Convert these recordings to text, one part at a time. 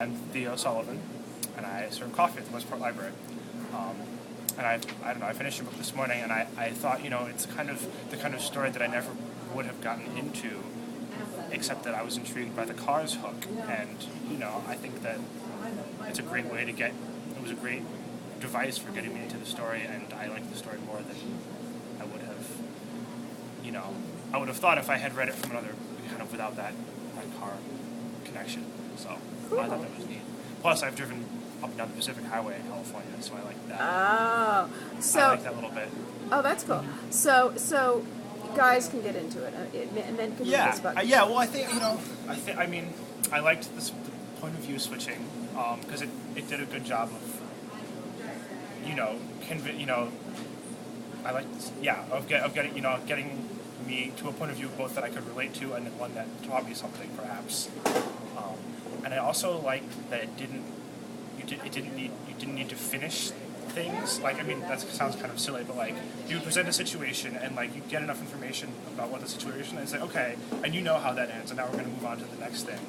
I'm Theo Sullivan, and I serve coffee at the Westport Library. And I don't know, I finished your book this morning, and I thought, it's kind of the kind of story that I never would have gotten into, except that I was intrigued by the cars hook. And, I think that it's a great way to it was a great device for getting me into the story, and I liked the story more than I would have, I would have thought if I had read it from another, kind of without that car connection. So Cool. I thought that was neat. Plus, I've driven up and down the Pacific Highway in California, so I like that. Oh, so I like that little bit. Oh, that's cool. So guys can get into it, and then can read this book. Well, I think I liked this the point of view switching because it did a good job of getting me to a point of view both that I could relate to and one that taught me something, perhaps. And I also liked that you didn't need to finish things. That sounds kind of silly, but you present a situation and you get enough information about what the situation is and say, okay, and you know how that ends, and now we're going to move on to the next thing.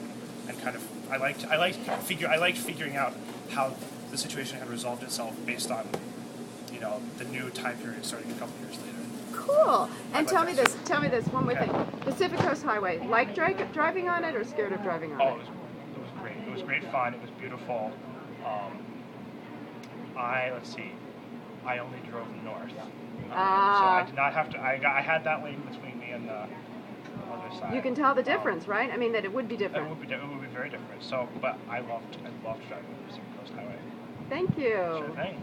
And kind of, I liked figuring out how the situation had resolved itself based on, the new time period starting a couple years later. Cool. And tell me this one more thing. Pacific Coast Highway. Like driving on it, or scared of driving on it? It was great. It was great fun. It was beautiful. I only drove north, so I did not have to. I had that lane between me and the other side. You can tell the difference, right? I mean, that it would be different. It would be very different. So, but I loved driving the Pacific Coast Highway. Thank you. Sure thing.